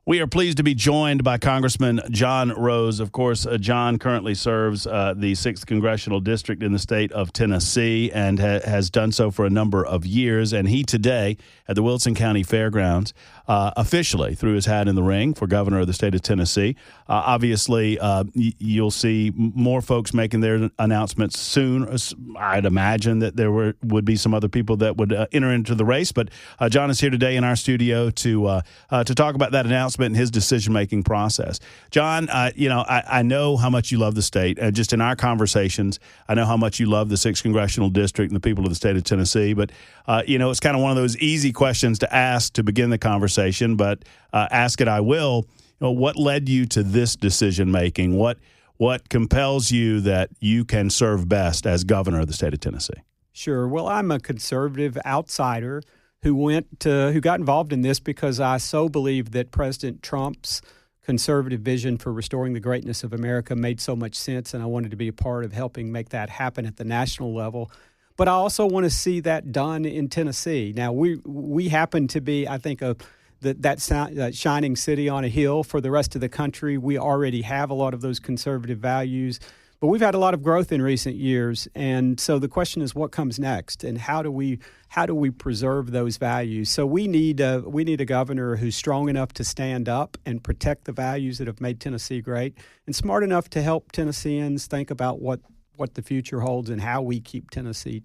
We are pleased to be joined by Congressman John Rose. Of course, John currently serves the 6th Congressional District in the state of Tennessee and has done so for a number of years. And he today at the Wilson County Fairgrounds officially threw his hat in the ring for governor of the state of Tennessee. Obviously, you'll see more folks making their announcements soon. I'd imagine that there would be some other people that would enter into the race. But John is here today in our studio to talk about that announcement and his decision-making process. John, I know how much you love the state. Just in our conversations, I know how much you love the 6th Congressional District and the people of the state of Tennessee. But, it's kind of one of those easy questions to ask to begin the conversation, but ask it I will. What led you to this decision-making? What compels you that you can serve best as governor of the state of Tennessee? Sure. Well, I'm a conservative outsider who got involved in this because I so believe that President Trump's conservative vision for restoring the greatness of America made so much sense, and I wanted to be a part of helping make that happen at the national level. But I also want to see that done in Tennessee. Now, we happen to be, I think, that shining city on a hill for the rest of the country. We already have a lot of those conservative values. But we've had a lot of growth in recent years, and so the question is, what comes next, and how do we preserve those values? So we need a governor who's strong enough to stand up and protect the values that have made Tennessee great, and smart enough to help Tennesseans think about what the future holds and how we keep Tennessee.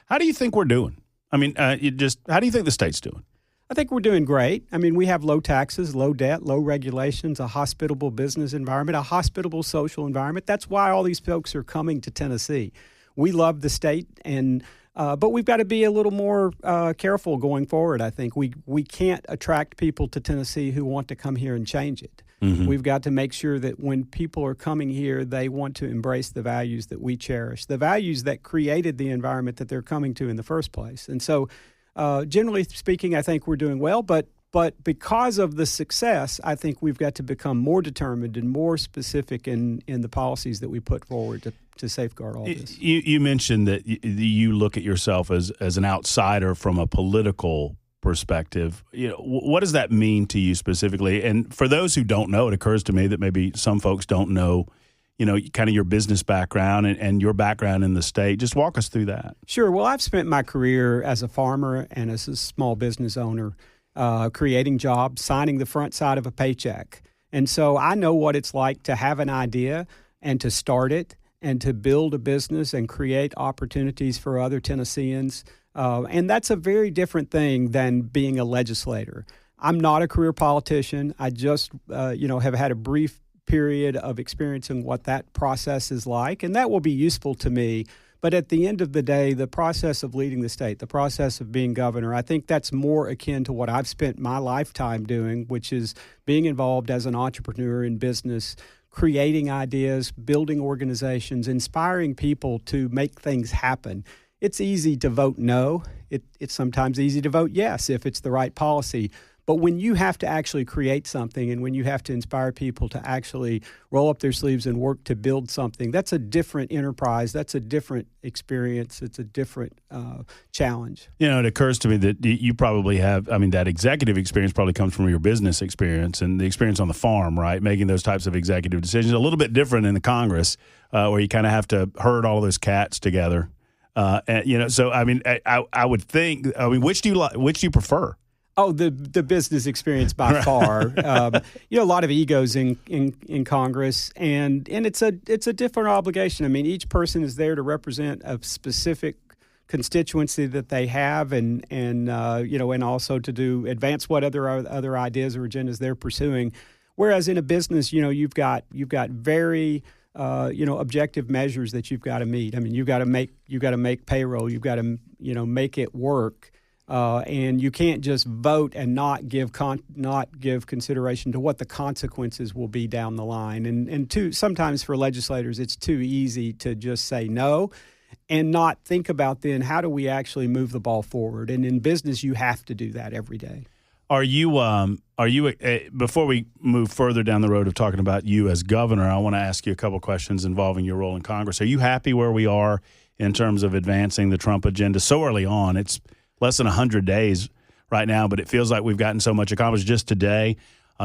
How do you think we're doing? I mean, how do you think the state's doing? I think we're doing great. I mean, we have low taxes, low debt, low regulations, a hospitable business environment, a hospitable social environment. That's why all these folks are coming to Tennessee. We love the state, but we've got to be a little more careful going forward. I think we can't attract people to Tennessee who want to come here and change it. Mm-hmm. We've got to make sure that when people are coming here, they want to embrace the values that we cherish, the values that created the environment that they're coming to in the first place. And so, generally speaking, I think we're doing well, but because of the success, I think we've got to become more determined and more specific in the policies that we put forward to safeguard all this. You mentioned that you look at yourself as an outsider from a political perspective. What does that mean to you specifically? And for those who don't know, it occurs to me that maybe some folks don't know kind of your business background and your background in the state. Just walk us through that. Sure. Well, I've spent my career as a farmer and as a small business owner, creating jobs, signing the front side of a paycheck. And so I know what it's like to have an idea and to start it and to build a business and create opportunities for other Tennesseans. And that's a very different thing than being a legislator. I'm not a career politician. I just, have had a brief period of experiencing what that process is like, and that will be useful to me. But at the end of the day, the process of leading the state, the process of being governor, I think that's more akin to what I've spent my lifetime doing, which is being involved as an entrepreneur in business, creating ideas, building organizations, inspiring people to make things happen. It's easy to vote no. It's sometimes easy to vote yes if it's the right policy. But when you have to actually create something and when you have to inspire people to actually roll up their sleeves and work to build something, that's a different enterprise. That's a different experience. It's a different challenge. It occurs to me that you probably have, that executive experience probably comes from your business experience and the experience on the farm, right? Making those types of executive decisions. A little bit different in the Congress where you kind of have to herd all those cats together. So, I would think, which do you prefer? Oh, the business experience by far. A lot of egos in Congress, and it's a different obligation. Each person is there to represent a specific constituency that they have, and also to advance what other ideas or agendas they're pursuing. Whereas in a business, you've got very objective measures that you've got to meet. You've got to make payroll. You've got to make it work. And you can't just vote and not give consideration to what the consequences will be down the line. And sometimes for legislators, it's too easy to just say no and not think about then how do we actually move the ball forward. And in business, you have to do that every day. Are you before we move further down the road of talking about you as governor, I want to ask you a couple questions involving your role in Congress. Are you happy where we are in terms of advancing the Trump agenda so early on? It's less than 100 days right now, but it feels like we've gotten so much accomplished just today.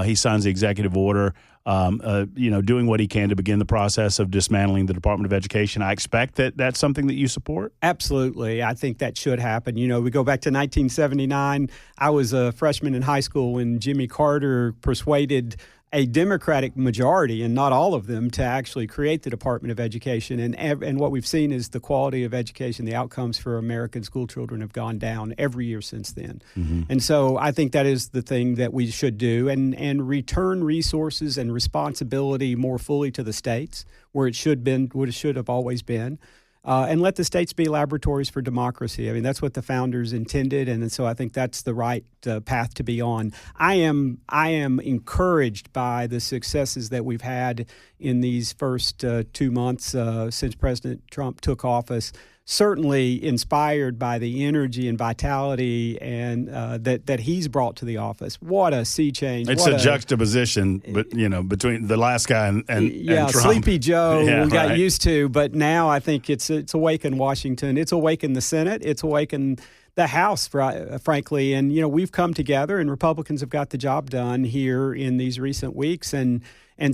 He signs the executive order, doing what he can to begin the process of dismantling the Department of Education. I expect that that's something that you support? Absolutely. I think that should happen. We go back to 1979. I was a freshman in high school when Jimmy Carter persuaded a Democratic majority, and not all of them, to actually create the Department of Education. And what we've seen is the quality of education, the outcomes for American school children have gone down every year since then. Mm-hmm. And so I think that is the thing that we should do, and return resources and responsibility more fully to the states, where it should have always been. And let the states be laboratories for democracy. I mean, that's what the founders intended, and so I think that's the right path to be on. I am encouraged by the successes that we've had in these first 2 months since President Trump took office. Certainly inspired by the energy and vitality and that he's brought to the office. What a sea change! It's a juxtaposition, but between the last guy and Trump. Sleepy Joe we got used to, but now I think it's awakened Washington. It's awakened the Senate. It's awakened the House, frankly. And we've come together, and Republicans have got the job done here in these recent weeks, and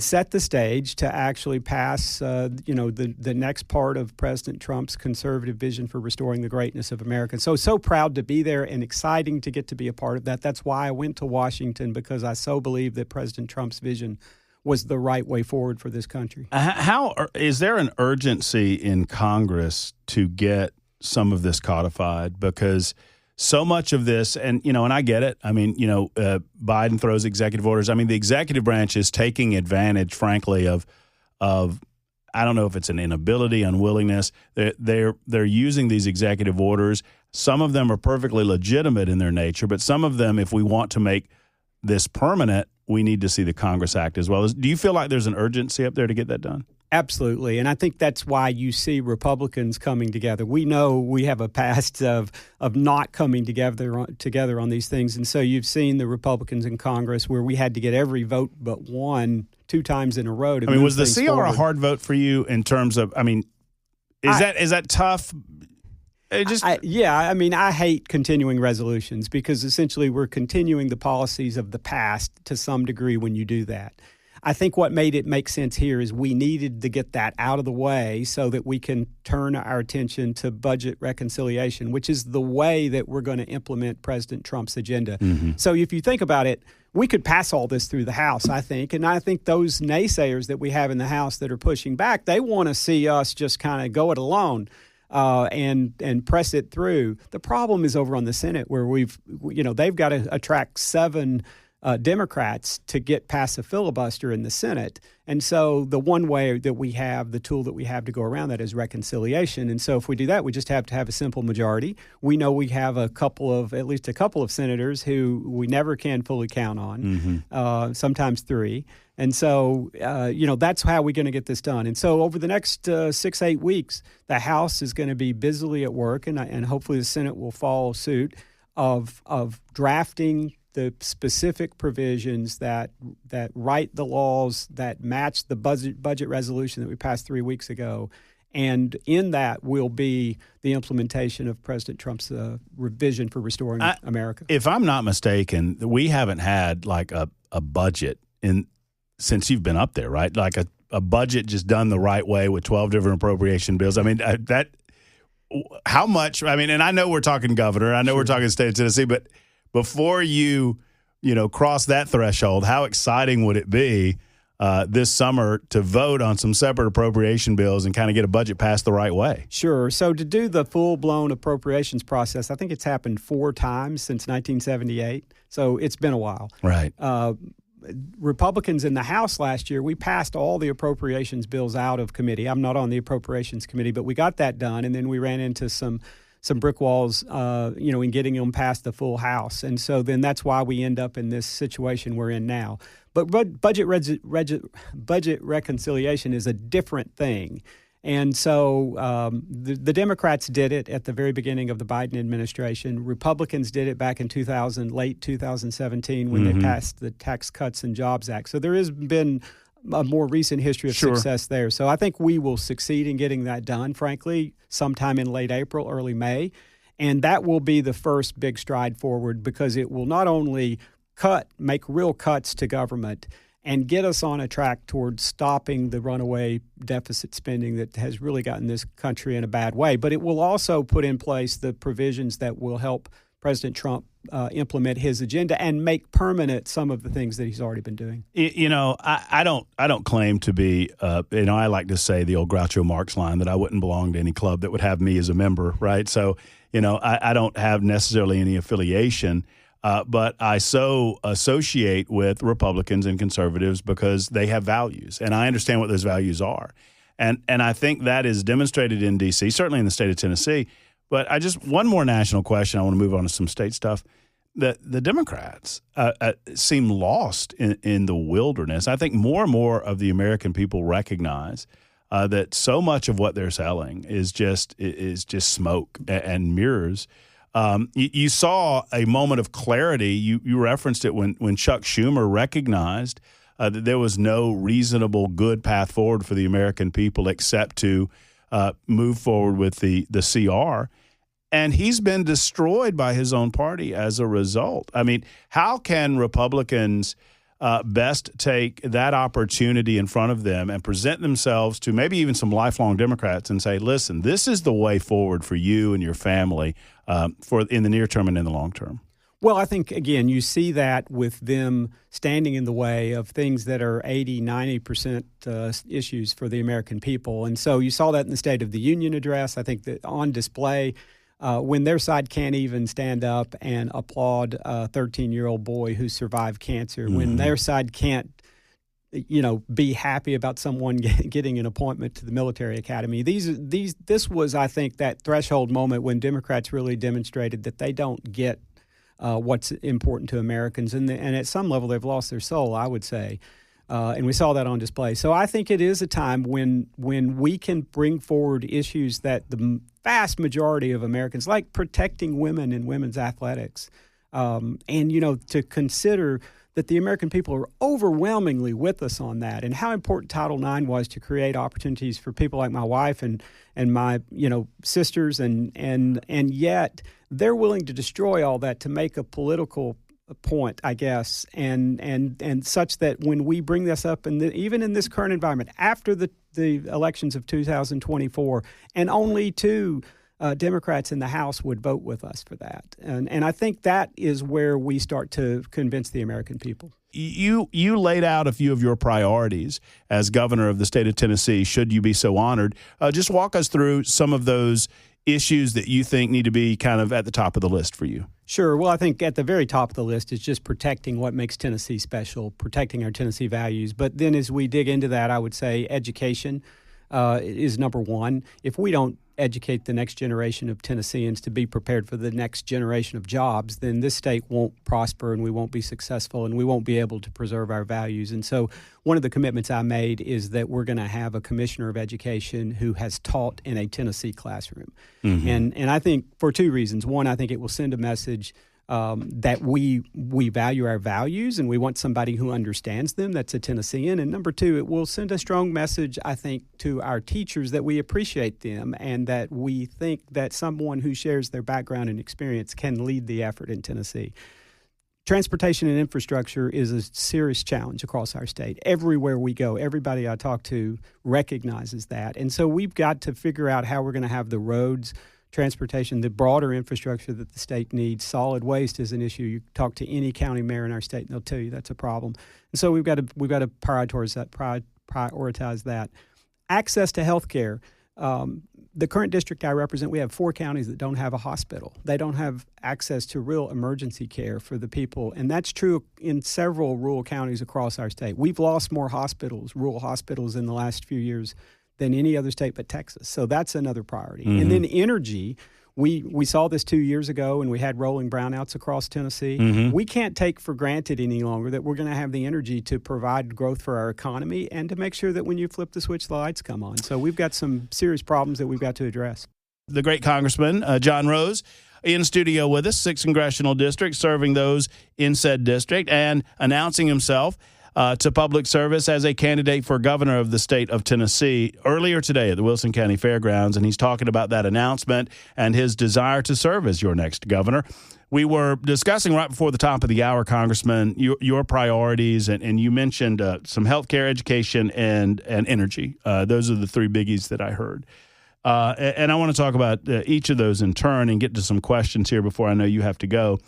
set the stage to actually pass, the next part of President Trump's conservative vision for restoring the greatness of America. So proud to be there and exciting to get to be a part of that. That's why I went to Washington, because I so believe that President Trump's vision was the right way forward for this country. Is there an urgency in Congress to get some of this codified? Because so much of this, and I get it. I mean, Biden throws executive orders. I mean, the executive branch is taking advantage, frankly, of I don't know if it's an inability, unwillingness. They're using these executive orders. Some of them are perfectly legitimate in their nature, but some of them, if we want to make this permanent, we need to see the Congress act as well. Do you feel like there's an urgency up there to get that done? Absolutely, and I think that's why you see Republicans coming together. We know we have a past of not coming together on these things, and so you've seen the Republicans in Congress where we had to get every vote but one 2 times in a row to was the CR forward. A hard vote for you in terms of? I mean, is that tough? I hate continuing resolutions, because essentially we're continuing the policies of the past to some degree when you do that. I think what made it make sense here is we needed to get that out of the way so that we can turn our attention to budget reconciliation, which is the way that we're going to implement President Trump's agenda. Mm-hmm. So if you think about it, we could pass all this through the House, I think. And I think those naysayers that we have in the House that are pushing back, they want to see us just kind of go it alone and press it through. The problem is over on the Senate, where they've got to attract 7 Democrats to get past a filibuster in the Senate. And so the one way that we have, the tool that we have to go around that is reconciliation. And so if we do that, we just have to have a simple majority. We know we have at least a couple of senators who we never can fully count on, sometimes 3. And so, that's how we're going to get this done. And so over the next 6-8 weeks, the House is going to be busily at work, and hopefully the Senate will follow suit of drafting the specific provisions that write the laws that match the budget resolution that we passed 3 weeks ago. And in that will be the implementation of President Trump's vision for restoring America. If I'm not mistaken, we haven't had like a budget since you've been up there, right? Like a budget just done the right way with 12 different appropriation bills. I mean, how much? I mean, and I know we're talking governor. I know we're talking state of Tennessee, but before you cross that threshold, how exciting would it be this summer to vote on some separate appropriation bills and kind of get a budget passed the right way? Sure. So to do the full-blown appropriations process, I think it's happened 4 times since 1978. So it's been a while. Right. Republicans in the House last year, we passed all the appropriations bills out of committee. I'm not on the appropriations committee, but we got that done, and then we ran into some brick walls, in getting them past the full House. And so then that's why we end up in this situation we're in now. But budget reconciliation is a different thing. And so the Democrats did it at the very beginning of the Biden administration. Republicans did it back in late 2017 when they passed the Tax Cuts and Jobs Act. So there has been a more recent history of success there. So I think we will succeed in getting that done, frankly, sometime in late April, early May. And that will be the first big stride forward, because it will not only make real cuts to government and get us on a track towards stopping the runaway deficit spending that has really gotten this country in a bad way. But it will also put in place the provisions that will help President Trump implement his agenda and make permanent some of the things that he's already been doing. I don't claim to be, I like to say the old Groucho Marx line that I wouldn't belong to any club that would have me as a member, right? So, I don't have necessarily any affiliation, but I so associate with Republicans and conservatives because they have values, and I understand what those values are. And I think that is demonstrated in D.C., certainly in the state of Tennessee. But one more national question. I want to move on to some state stuff. The Democrats seem lost in the wilderness. I think more and more of the American people recognize that so much of what they're selling is just smoke and mirrors. You saw a moment of clarity. You referenced it when Chuck Schumer recognized that there was no reasonable, good path forward for the American people except to move forward with the CR. And he's been destroyed by his own party as a result. I mean, how can Republicans best take that opportunity in front of them and present themselves to maybe even some lifelong Democrats and say, listen, this is the way forward for you and your family in the near term and in the long term? Well, I think, again, you see that with them standing in the way of things that are 80, 90% issues for the American people. And so you saw that in the State of the Union address. I think that on display, when their side can't even stand up and applaud a 13-year-old boy who survived cancer, when their side can't, be happy about someone getting an appointment to the military academy. This was, I think, that threshold moment when Democrats really demonstrated that they don't get what's important to Americans. And at some level, they've lost their soul, I would say. And we saw that on display. So I think it is a time when we can bring forward issues that the vast majority of Americans, like protecting women in women's athletics, and, to consider that the American people are overwhelmingly with us on that, and how important Title IX was to create opportunities for people like my wife and my sisters, and yet they're willing to destroy all that to make a political point, I guess, and such that when we bring this up, even in this current environment, after the elections of 2024, and only two Democrats in the House would vote with us for that. And I think that is where we start to convince the American people. You laid out a few of your priorities as governor of the state of Tennessee, should you be so honored. Just walk us through some of those issues that you think need to be kind of at the top of the list for you. Sure. Well, I think at the very top of the list is just protecting what makes Tennessee special, protecting our Tennessee values. But then as we dig into that, I would say education is number one. If we don't educate the next generation of Tennesseans to be prepared for the next generation of jobs, then this state won't prosper and we won't be successful and we won't be able to preserve our values. And so one of the commitments I made is that we're going to have a commissioner of education who has taught in a Tennessee classroom. And I think for two reasons. One, I think it will send a message that we value our values and we want somebody who understands them that's a Tennessean. And number two, it will send a strong message, I think, to our teachers that we appreciate them and that we think that someone who shares their background and experience can lead the effort in Tennessee. Transportation and infrastructure is a serious challenge across our state. Everywhere we go, everybody I talk to recognizes that. And so we've got to figure out how we're going to have the roads, transportation, the broader infrastructure that the state needs. Solid waste is an issue. You talk to any county mayor in our state, and they'll tell you that's a problem. And so we've got to prioritize that. Access to health care. The current district I represent, we have 4 counties that don't have a hospital. They don't have access to real emergency care for the people, and that's true in several rural counties across our state. We've lost more rural hospitals in the last few years than any other state but Texas. So that's another priority. And then energy, we saw this 2 years ago and we had rolling brownouts across Tennessee. We can't take for granted any longer that we're going to have the energy to provide growth for our economy and to make sure that when you flip the switch, the lights come on. So we've got some serious problems that we've got to address. The great Congressman John Rose in studio with us, 6th Congressional District, serving those in said district and announcing himself to public service as a candidate for governor of the state of Tennessee earlier today at the Wilson County Fairgrounds. And he's talking about that announcement and his desire to serve as your next governor. We were discussing right before the top of the hour, Congressman, your priorities, and you mentioned some healthcare, education, and energy. Those are the three biggies that I heard. And I want to talk about each of those in turn and get to some questions here before I know you have to go.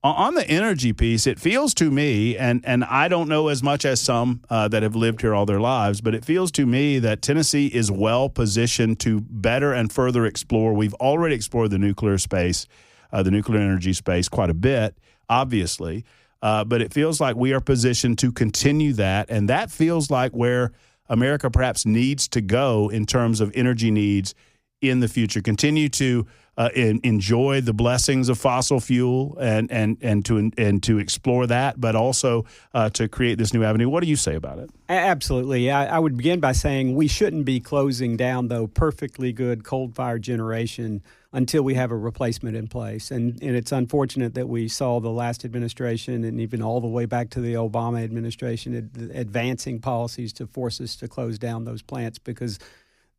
On the energy piece, it feels to me, and I don't know as much as some that have lived here all their lives, but it feels to me that Tennessee is well positioned to better and further explore. We've already explored the nuclear space, the nuclear energy space quite a bit, obviously, but it feels like we are positioned to continue that, and that feels like where America perhaps needs to go in terms of energy needs in the future. Continue to enjoy the blessings of fossil fuel and to explore that, but also to create this new avenue. What do you say about it? Absolutely. I would begin by saying we shouldn't be closing down, though, perfectly good coal-fired generation until we have a replacement in place. And it's unfortunate that we saw the last administration and even all the way back to the Obama administration advancing policies to force us to close down those plants because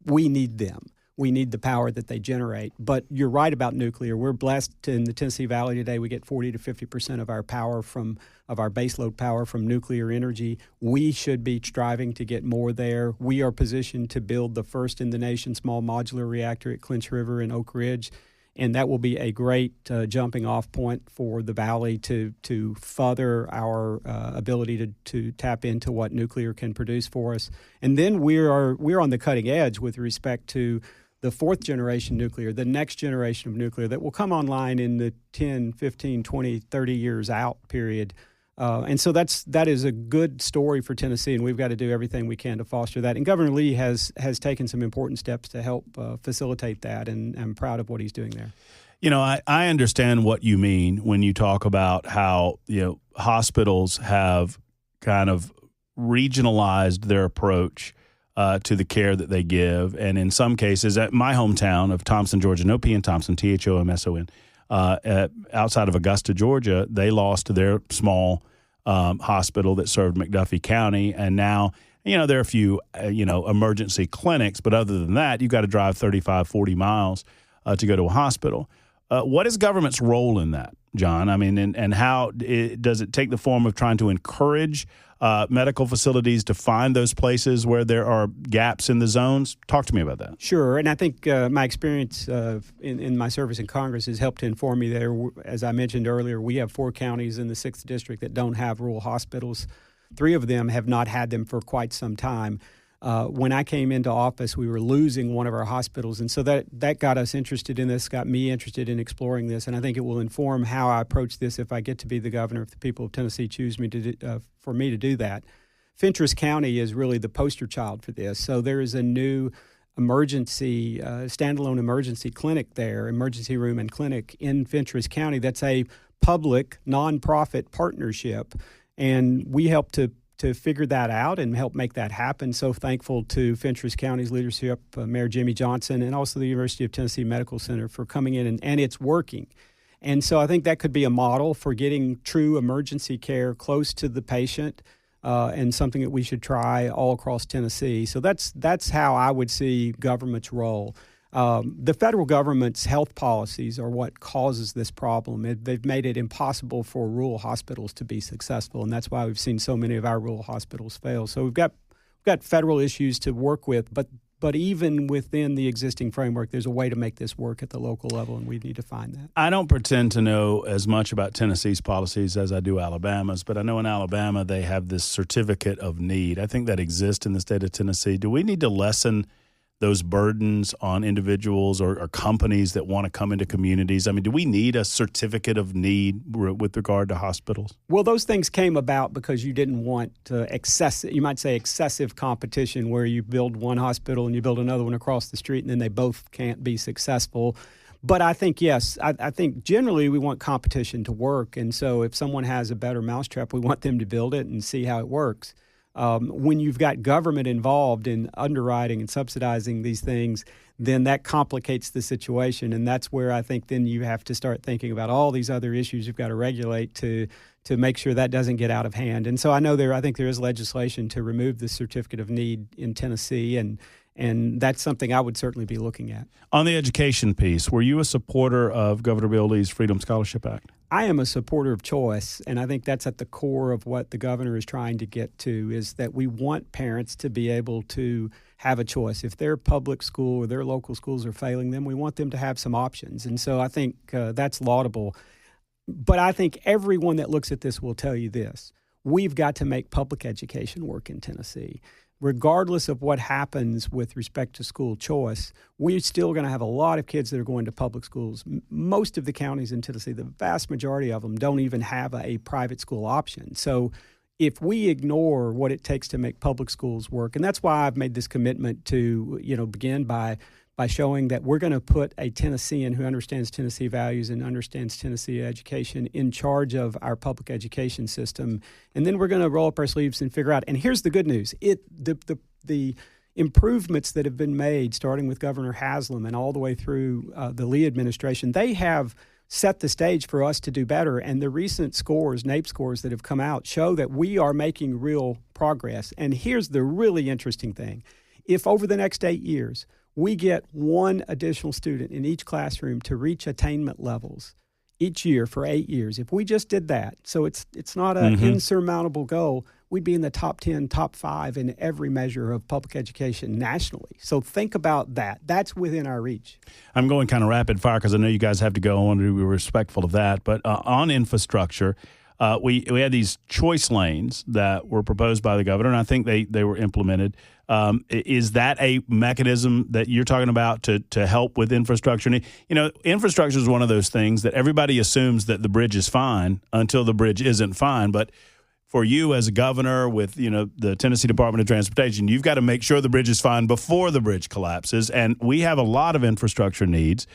we need them. We need the power that they generate. But you're right about nuclear. We're blessed in the Tennessee Valley today. We get 40 to 50% of our power of our baseload power from nuclear energy. We should be striving to get more there. We are positioned to build the first in the nation small modular reactor at Clinch River in Oak Ridge. And that will be a great jumping off point for the Valley to further our ability to tap into what nuclear can produce for us. And then we're on the cutting edge with respect to the fourth generation nuclear, the next generation of nuclear that will come online in the 10, 15, 20, 30 years out period. And so that is a good story for Tennessee, and we've got to do everything we can to foster that. And Governor Lee has taken some important steps to help facilitate that, and I'm proud of what he's doing there. You know, I understand what you mean when you talk about how, hospitals have kind of regionalized their approach to the care that they give. And in some cases, at my hometown of Thompson, Georgia, no P in Thompson, Thomson, outside of Augusta, Georgia, they lost their small hospital that served McDuffie County. And now, there are a few, emergency clinics. But other than that, you've got to drive 35, 40 miles to go to a hospital. What is government's role in that, John? I mean, and how does it take the form of trying to encourage medical facilities to find those places where there are gaps in the zones? Talk to me about that. Sure. And I think my experience in my service in Congress has helped to inform me there. As I mentioned earlier, we have 4 counties in the 6th District that don't have rural hospitals. 3 of them have not had them for quite some time. When I came into office, we were losing one of our hospitals. And so that got us interested in this, got me interested in exploring this. And I think it will inform how I approach this if I get to be the governor, if the people of Tennessee choose me for me to do that. Fentress County is really the poster child for this. So there is a new standalone emergency clinic there, emergency room and clinic in Fentress County. That's a public nonprofit partnership. And we help to figure that out and help make that happen. So thankful to Fentress County's leadership, Mayor Jimmy Johnson, and also the University of Tennessee Medical Center for coming in, and it's working. And so I think that could be a model for getting true emergency care close to the patient, and something that we should try all across Tennessee. So that's how I would see government's role. The federal government's health policies are what causes this problem. They've made it impossible for rural hospitals to be successful, and that's why we've seen so many of our rural hospitals fail. So we've got federal issues to work with, but even within the existing framework, there's a way to make this work at the local level, and we need to find that. I don't pretend to know as much about Tennessee's policies as I do Alabama's, but I know in Alabama they have this certificate of need. I think that exists in the state of Tennessee. Do we need to lessen those burdens on individuals or companies that want to come into communities? I mean, do we need a certificate of need with regard to hospitals? Well, those things came about because you didn't want excessive competition where you build one hospital and you build another one across the street and then they both can't be successful. But I think, yes, I think generally we want competition to work. And so if someone has a better mousetrap, we want them to build it and see how it works. When you've got government involved in underwriting and subsidizing these things, then that complicates the situation. And that's where I think then you have to start thinking about all these other issues you've got to regulate to make sure that doesn't get out of hand. And so I think there is legislation to remove the certificate of need in Tennessee, and that's something I would certainly be looking at. On the education piece, were you a supporter of Governor Bill Lee's Freedom Scholarship Act? I am a supporter of choice, and I think that's at the core of what the governor is trying to get to, is that we want parents to be able to have a choice. If their public school or their local schools are failing them, we want them to have some options. And so I think that's laudable. But I think everyone that looks at this will tell you this. We've got to make public education work in Tennessee. Regardless of what happens with respect to school choice, we're still going to have a lot of kids that are going to public schools. Most of the counties in Tennessee, the vast majority of them, don't even have a private school option. So if we ignore what it takes to make public schools work, and that's why I've made this commitment to, begin by showing that we're going to put a Tennessean who understands Tennessee values and understands Tennessee education in charge of our public education system. And then we're going to roll up our sleeves and figure out. And here's the good news. The improvements that have been made, starting with Governor Haslam and all the way through the Lee administration, they have set the stage for us to do better. And the recent scores, NAEP scores that have come out, show that we are making real progress. And here's the really interesting thing. If over the next 8 years, we get one additional student in each classroom to reach attainment levels each year for 8 years. If we just did that, so it's not an insurmountable goal, we'd be in the top 10, top 5 in every measure of public education nationally. So think about that. That's within our reach. I'm going kind of rapid fire because I know you guys have to go. I want to be respectful of that. But on infrastructure, we had these choice lanes that were proposed by the governor, and I think they were implemented. Is that a mechanism that you're talking about to help with infrastructure? Infrastructure is one of those things that everybody assumes that the bridge is fine until the bridge isn't fine. But for you as a governor with, the Tennessee Department of Transportation, you've got to make sure the bridge is fine before the bridge collapses. And we have a lot of infrastructure needs.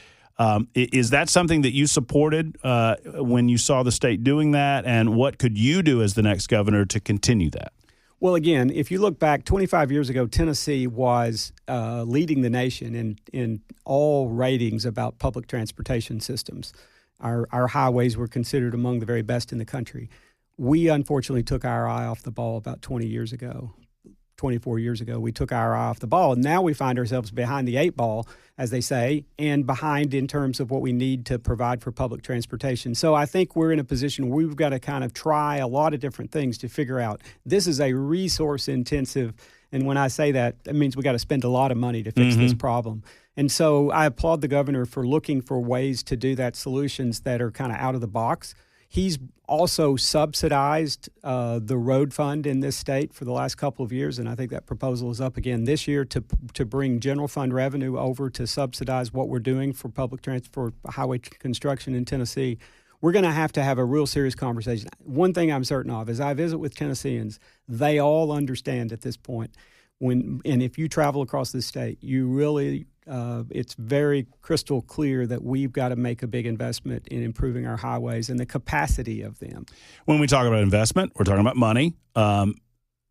Is that something that you supported when you saw the state doing that? And what could you do as the next governor to continue that? Well, again, if you look back 25 years ago, Tennessee was leading the nation in all ratings about public transportation systems. Our highways were considered among the very best in the country. We unfortunately took our eye off the ball about 24 years ago. We took our eye off the ball, and now we find ourselves behind the 8 ball, as they say, and behind in terms of what we need to provide for public transportation. So I think we're in a position where we've got to kind of try a lot of different things to figure out. This is a resource-intensive, and when I say that, it means we got to spend a lot of money to fix this problem. And so I applaud the governor for looking for ways to do that, solutions that are kind of out of the box. He's also subsidized the road fund in this state for the last couple of years, and I think that proposal is up again this year to bring general fund revenue over to subsidize what we're doing for public transport, highway construction in Tennessee. We're going to have a real serious conversation. One thing I'm certain of is I visit with Tennesseans. They all understand at this point and if you travel across this state, you really it's very crystal clear that we've got to make a big investment in improving our highways and the capacity of them. When we talk about investment, we're talking about money.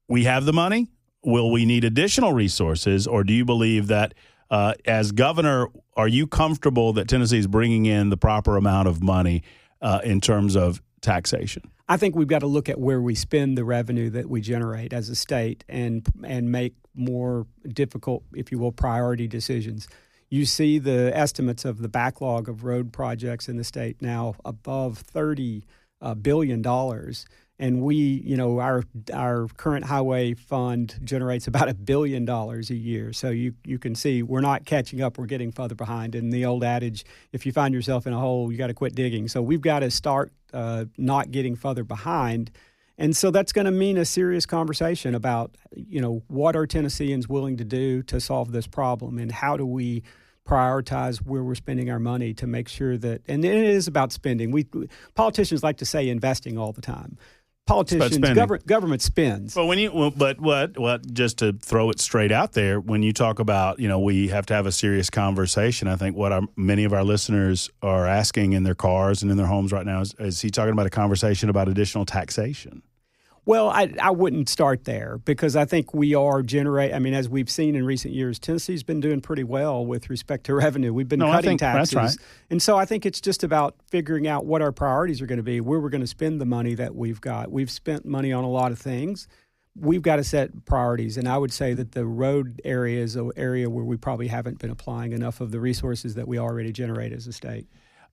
We have the money. Will we need additional resources, or do you believe that as governor, are you comfortable that Tennessee is bringing in the proper amount of money in terms of taxation? I think we've got to look at where we spend the revenue that we generate as a state and make more difficult, if you will, priority decisions. You see the estimates of the backlog of road projects in the state now above $30 billion. And our current highway fund generates about $1 billion a year. So you can see we're not catching up. We're getting further behind. And the old adage, if you find yourself in a hole, you got to quit digging. So we've got to start not getting further behind. And so that's going to mean a serious conversation about, what are Tennesseans willing to do to solve this problem, and how do we prioritize where we're spending our money to make sure that, and it is about spending. Politicians like to say investing all the time. Politicians, government spends. Well, but just to throw it straight out there, when you talk about, we have to have a serious conversation, I think what many of our listeners are asking in their cars and in their homes right now is he talking about a conversation about additional taxation? Well, I wouldn't start there, because I think we are as we've seen in recent years, Tennessee's been doing pretty well with respect to revenue. We've been cutting taxes. That's right. And so I think it's just about figuring out what our priorities are going to be, where we're going to spend the money that we've got. We've spent money on a lot of things. We've got to set priorities. And I would say that the road area is an area where we probably haven't been applying enough of the resources that we already generate as a state.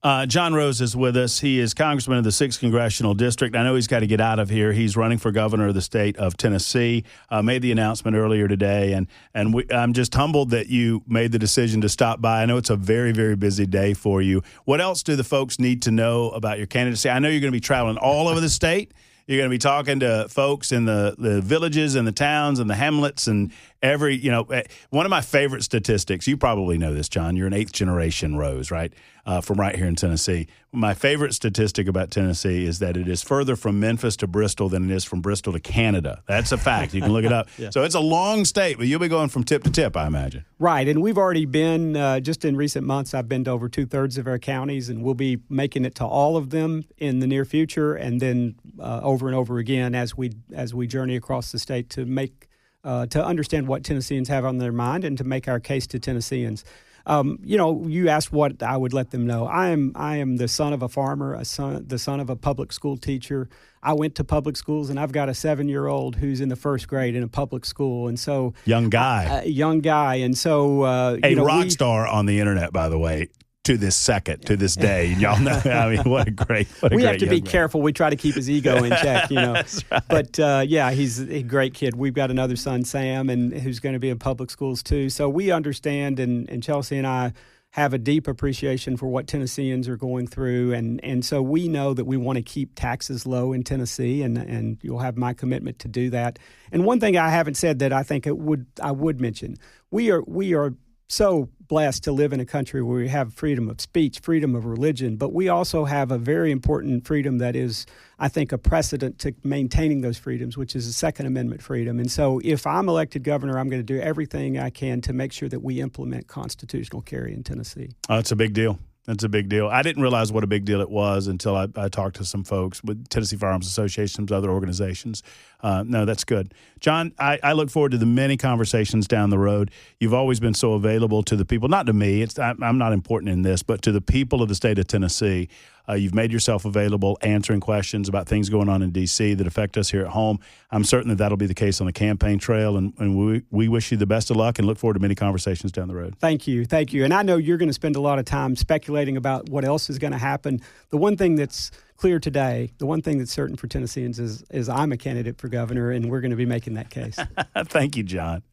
John Rose is with us. He is congressman of the 6th Congressional District. I know he's got to get out of here. He's running for governor of the state of Tennessee. Made the announcement earlier today, and I'm just humbled that you made the decision to stop by. I know it's a very, very busy day for you. What else do the folks need to know about your candidacy? I know you're going to be traveling all over the state. You're going to be talking to folks in the villages and the towns and the hamlets and one of my favorite statistics, you probably know this, John, you're an 8th generation Rose, right, from right here in Tennessee. My favorite statistic about Tennessee is that it is further from Memphis to Bristol than it is from Bristol to Canada. That's a fact. You can look it up. Yeah. So it's a long state, but you'll be going from tip to tip, I imagine. Right, and we've already been, just in recent months, I've been to over 2/3 of our counties, and we'll be making it to all of them in the near future, and then over and over again as we journey across the state to make to understand what Tennesseans have on their mind and to make our case to Tennesseans. You asked what I would let them know. I am the son of a farmer, the son of a public school teacher. I went to public schools, and I've got a 7-year-old who's in the 1st grade in a public school, and so young guy, and so rock star on the internet, by the way. To this day, y'all know. I mean, what a great we have to be man. Careful. We try to keep his ego in check, That's right. But he's a great kid. We've got another son, Sam, and who's going to be in public schools too. So we understand, and Chelsea and I have a deep appreciation for what Tennesseans are going through, and so we know that we want to keep taxes low in Tennessee, and you'll have my commitment to do that. And one thing I haven't said that I think I would mention, we are so blessed to live in a country where we have freedom of speech, freedom of religion, but we also have a very important freedom that is, I think, a precedent to maintaining those freedoms, which is the Second Amendment freedom. And so if I'm elected governor, I'm going to do everything I can to make sure that we implement constitutional carry in Tennessee. Oh, it's a big deal. That's a big deal. I didn't realize what a big deal it was until I talked to some folks with Tennessee Firearms Association, some other organizations. No, that's good. John, I look forward to the many conversations down the road. You've always been so available to the people, not to me, I'm not important in this, but to the people of the state of Tennessee. You've made yourself available answering questions about things going on in D.C. that affect us here at home. I'm certain that that'll be the case on the campaign trail, and we wish you the best of luck and look forward to many conversations down the road. Thank you. And I know you're going to spend a lot of time speculating about what else is going to happen. The one thing that's clear today, the one thing that's certain for Tennesseans is I'm a candidate for governor, and we're going to be making that case. Thank you, John.